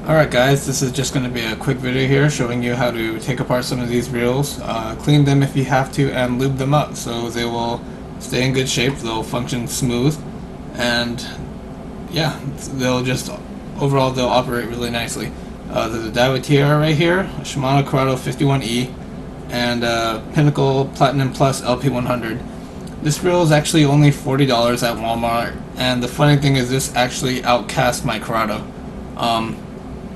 Alright guys, this is just going to be a quick video here showing you how to take apart some of these reels, clean them if you have to, and lube them up so they will stay in good shape, they'll function smooth, and yeah, overall they'll operate really nicely. There's a Daiwa TR right here, a Shimano Corrado 51E, and a Pinnacle Platinum Plus LP100. This reel is actually only $40 at Walmart, and the funny thing is this actually outcast my Corrado.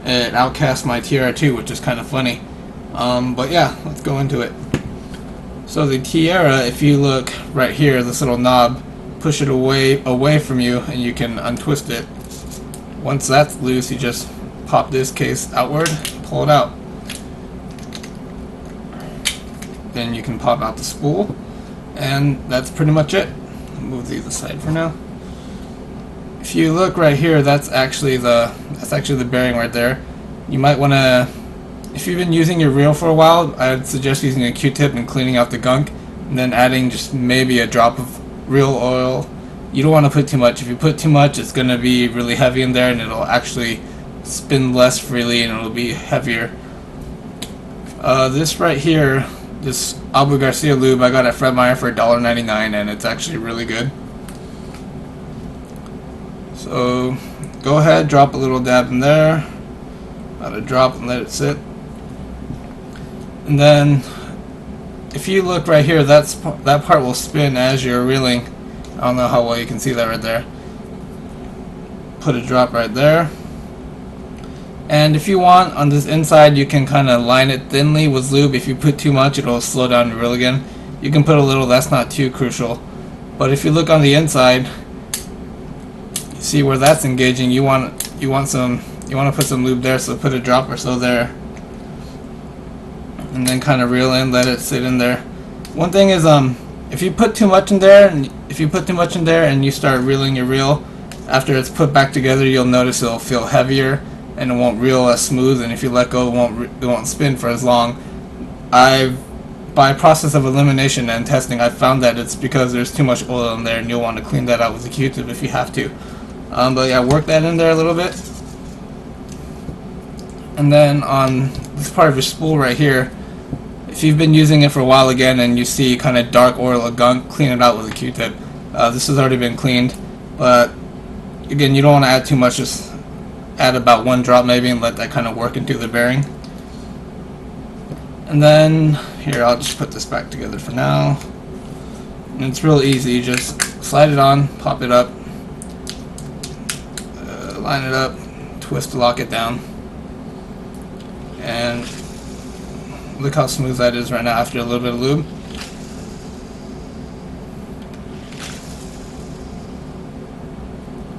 It outcast my TR2, which is kind of funny. But yeah, let's go into it. So the Tiara, if you look right here, this little knob, push it away from you and you can untwist it. Once that's loose, you just pop this case outward, pull it out. Then you can pop out the spool, and that's pretty much it. I'll move these aside for now. If you look right here, that's actually the bearing right there. You might want to, if you've been using your reel for a while, I'd suggest using a Q-tip and cleaning out the gunk, and then adding just maybe a drop of reel oil. You don't want to put too much. If you put too much, it's going to be really heavy in there, and it'll actually spin less freely, and it'll be heavier. This right here, this Abu Garcia lube, I got at Fred Meyer for $1.99, and it's actually really good. So go ahead, drop a little dab in there, about a drop, and let it sit. And then if you look right here, that part will spin as you're reeling. I don't know how well you can see that right there. Put a drop right there. And if you want, on this inside, you can kind of line it thinly with lube. If you put too much, it'll slow down the reel again. You can put a little, that's not too crucial. But if you look on the inside, see where that's engaging, you want to put some lube there, so put a drop or so there, and then kind of reel in, let it sit in there. One thing is, if you put too much in there and you start reeling your reel, after it's put back together, you'll notice it'll feel heavier and it won't reel as smooth, and if you let go, it won't spin for as long. By process of elimination and testing, I've found that it's because there's too much oil in there, and you'll want to clean that out with a Q-tip if you have to. But yeah, work that in there a little bit. And then on this part of your spool right here, if you've been using it for a while again and you see kind of dark oil or gunk, clean it out with a Q-tip. This has already been cleaned, but again, you don't want to add too much, just add about one drop maybe and let that kind of work into the bearing. And then here, I'll just put this back together for now. And it's real easy, you just slide it on, pop it up, line it up, twist to lock it down, and look how smooth that is right now after a little bit of lube.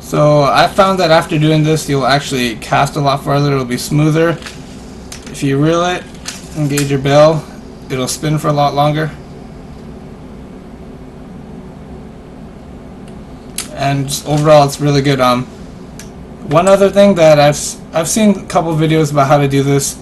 So I found that after doing this, you'll actually cast a lot farther, it'll be smoother. If you reel it, engage your bail, it'll spin for a lot longer. And just overall, it's really good. One other thing that I've seen a couple videos about how to do this.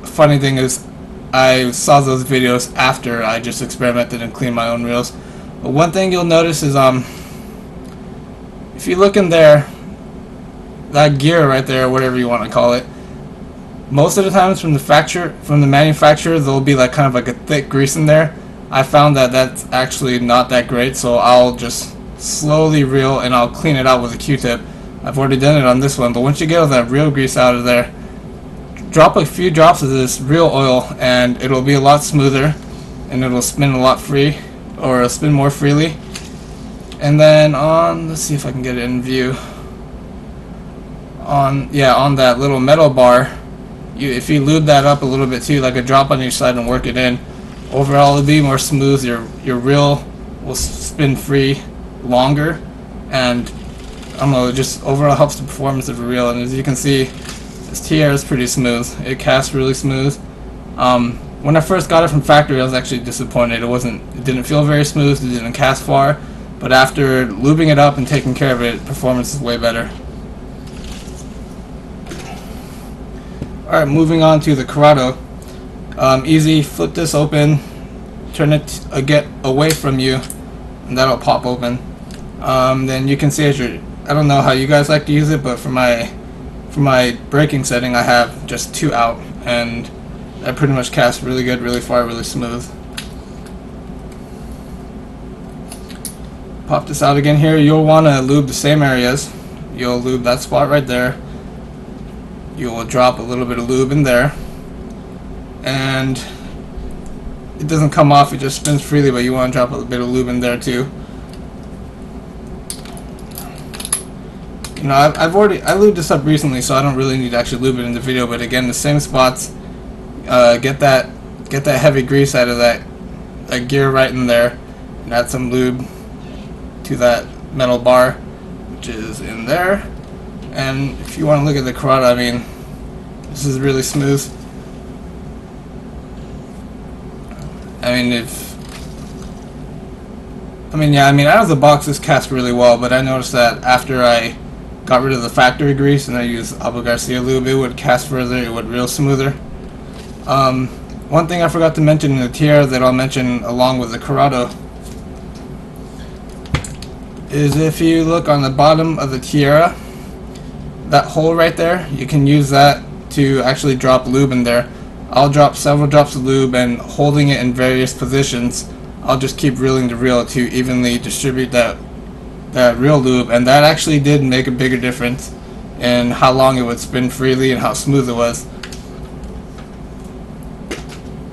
Funny thing is, I saw those videos after I just experimented and cleaned my own reels. But one thing you'll notice is if you look in there, that gear right there, whatever you want to call it, most of the times from the manufacturer, there'll be like kind of like a thick grease in there. I found that that's actually not that great, so I'll just slowly reel and I'll clean it out with a Q-tip. I've already done it on this one, but once you get all that reel grease out of there, drop a few drops of this reel oil and it'll be a lot smoother and it'll spin a lot spin more freely. And then let's see if I can get it in view. On that little metal bar, if you lube that up a little bit too, like a drop on each side, and work it in, overall it'll be more smooth. Your reel will spin free longer, and I don't know, it just overall helps the performance of the reel. And as you can see, this TR is pretty smooth. It casts really smooth. When I first got it from factory, I was actually disappointed. It didn't feel very smooth. It didn't cast far. But after lubing it up and taking care of it, performance is way better. Alright, moving on to the Corrado. Easy, flip this open, turn it get away from you, and that'll pop open. Then you can see as I don't know how you guys like to use it, but for for my braking setting, I have just 2 out, and that pretty much casts really good, really far, really smooth. Pop this out again here. You'll want to lube the same areas. You'll lube that spot right there. You will drop a little bit of lube in there, and it doesn't come off, it just spins freely, but you want to drop a bit of lube in there too. You know, I lubed this up recently, so I don't really need to actually lube it in the video. But again, the same spots. Get that heavy grease out of that gear right in there, and add some lube to that metal bar, which is in there. And if you want to look at the carotid, I mean, this is really smooth. Out of the box this casts really well, but I noticed that after I got rid of the factory grease and I used Abu Garcia lube, it would cast further, it would reel smoother. One thing I forgot to mention in the tiara that I'll mention along with the Corrado is if you look on the bottom of the tiara, that hole right there, you can use that to actually drop lube in there. I'll drop several drops of lube, and holding it in various positions, I'll just keep reeling the reel to evenly distribute that reel lube, and that actually did make a bigger difference in how long it would spin freely and how smooth it was.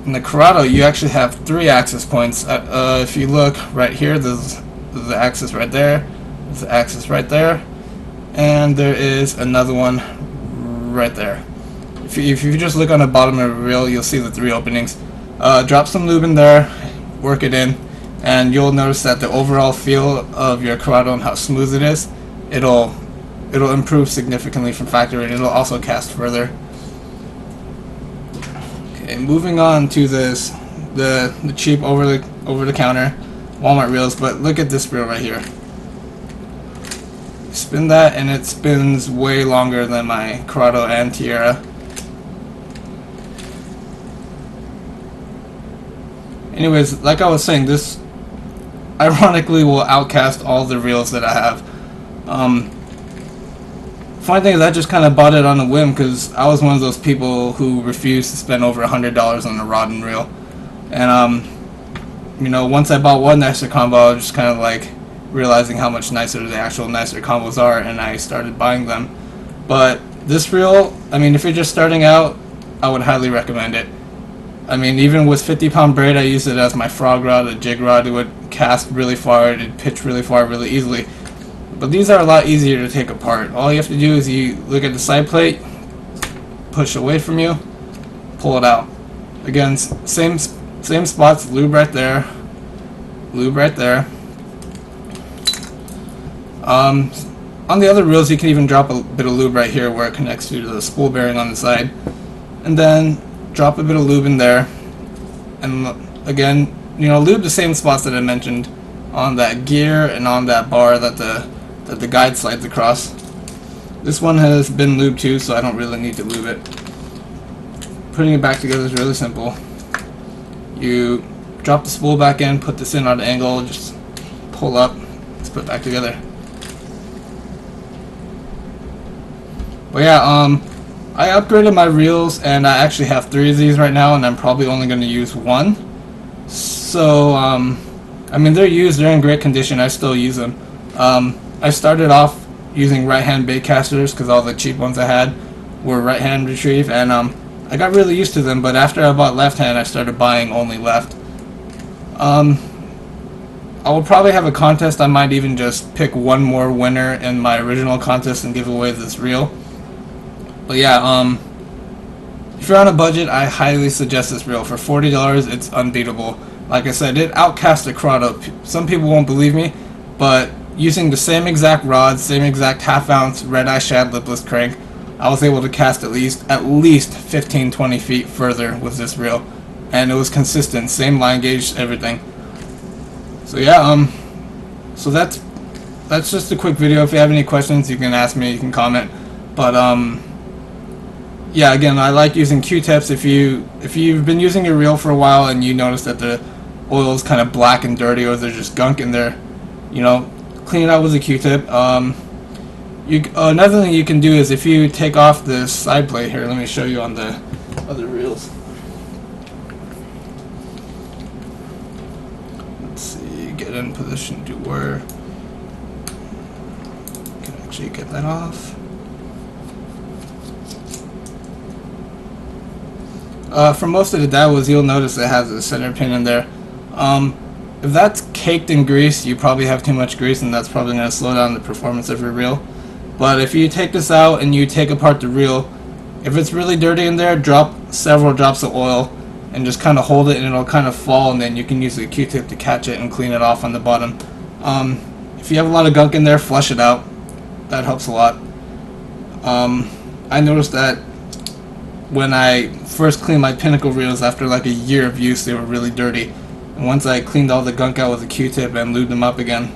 In the Corrado, you actually have 3 access points. If you look right here, there's the axis right there, there's the axis right there, and there is another one right there. If you just look on the bottom of the reel, you'll see the 3 openings. Drop some lube in there, work it in, and you'll notice that the overall feel of your Corrado and how smooth it is, it'll improve significantly from factory, and it'll also cast further. Okay, moving on to this, the cheap over the counter Walmart reels, but look at this reel right here. Spin that, and it spins way longer than my Corrado and Tiara. Anyways, like I was saying, this ironically will outcast all the reels that I have. Funny thing is, I just kind of bought it on a whim because I was one of those people who refused to spend over $100 on a rod and reel. And you know, once I bought one nicer combo, I was just kind of like realizing how much nicer the actual nicer combos are, and I started buying them. But this reel, I mean, if you're just starting out, I would highly recommend it. I mean, even with 50-pound braid, I used it as my frog rod, a jig rod. It would cast really far, it'd pitch really far, really easily. But these are a lot easier to take apart. All you have to do is you look at the side plate, push away from you, pull it out. Again, same spots, lube right there, lube right there. On the other reels, you can even drop a bit of lube right here where it connects to the spool bearing on the side, and then drop a bit of lube in there. And again, you know, lube the same spots that I mentioned on that gear and on that bar that the guide slides across. This one has been lubed too, so I don't really need to lube it. Putting it back together is really simple. You drop the spool back in, put this in on an angle, just pull up, let's put it back together. But yeah, I upgraded my reels, and I actually have 3 of these right now, and I'm probably only going to use 1. So, I mean, they're used, they're in great condition, I still use them. I started off using right-hand bait casters because all the cheap ones I had were right-hand retrieve, and I got really used to them, but after I bought left-hand, I started buying only left. I will probably have a contest. I might even just pick one more winner in my original contest and give away this reel. But yeah, if you're on a budget, I highly suggest this reel. For $40, it's unbeatable. Like I said, it outcasts the Corrado. Some people won't believe me, but using the same exact rod, same exact half-ounce red-eye shad lipless crank, I was able to cast at least 15-20 feet further with this reel, and it was consistent, same line gauge, everything. So yeah, so that's just a quick video. If you have any questions, you can ask me, you can comment. But yeah, again, I like using Q-tips. If you've been using your reel for a while and you notice that the oil is kind of black and dirty, or there's just gunk in there, you know, clean it out with a Q-tip. Another thing you can do is if you take off this side plate here. Let me show you on the other reels. Let's see, get in position to where you can actually get that off. For most of the dowels, you'll notice it has a center pin in there. If that's caked in grease, you probably have too much grease, and that's probably going to slow down the performance of your reel. But if you take this out and you take apart the reel, if it's really dirty in there, drop several drops of oil and just kind of hold it, and it'll kind of fall, and then you can use a Q-tip to catch it and clean it off on the bottom. If you have a lot of gunk in there, flush it out. That helps a lot. I noticed that when I first cleaned my Pinnacle reels after like a year of use, they were really dirty. And once I cleaned all the gunk out with a Q-tip and lubed them up again,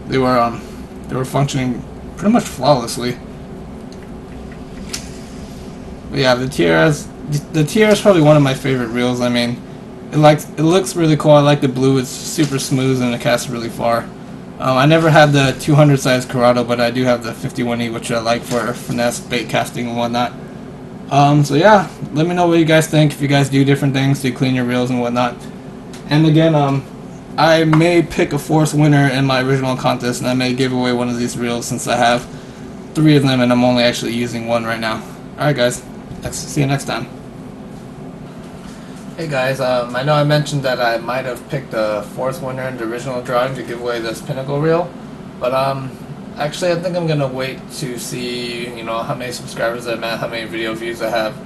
they were functioning pretty much flawlessly. But yeah, the TR is probably one of my favorite reels. I mean, it looks really cool. I like the blue. It's super smooth and it casts really far. I never had the 200 size Corrado, but I do have the 51E, which I like for finesse bait casting and whatnot. So yeah, let me know what you guys think, if you guys do different things to clean your reels and whatnot. And again, I may pick a fourth winner in my original contest, and I may give away one of these reels since I have 3 of them and I'm only actually using 1 right now. Alright guys, see you next time. Hey guys, I know I mentioned that I might have picked a fourth winner in the original drawing to give away this Pinnacle reel, but actually, I think I'm gonna wait to see, how many subscribers I'm at, how many video views I have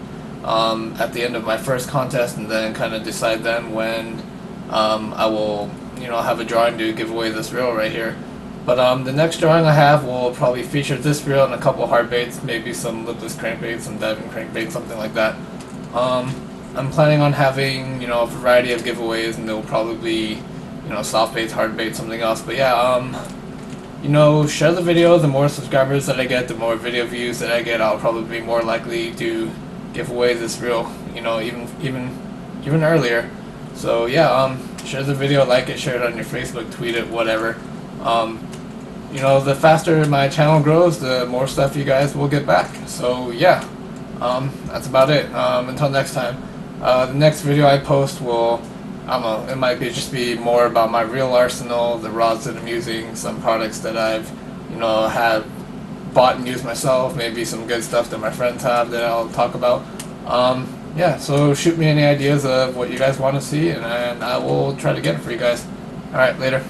at the end of my first contest, and then kind of decide then when I will, have a drawing to give away this reel right here. But the next drawing I have will probably feature this reel and a couple hard baits, maybe some lipless crankbaits, some diving crankbaits, something like that. I'm planning on having, a variety of giveaways, and there will probably be, soft baits, hard baits, something else. But yeah, share the video. The more subscribers that I get, the more video views that I get, I'll probably be more likely to give away this reel, even earlier. So yeah, share the video, like it, share it on your Facebook, tweet it, whatever. The faster my channel grows, the more stuff you guys will get back. So yeah, that's about it. Until next time, the next video I post will, I don't know, it might just be more about my reel arsenal, the rods that I'm using, some products that I've, have bought and used myself, maybe some good stuff that my friends have that I'll talk about. Yeah, so shoot me any ideas of what you guys want to see, and I will try to get it for you guys. Alright, later.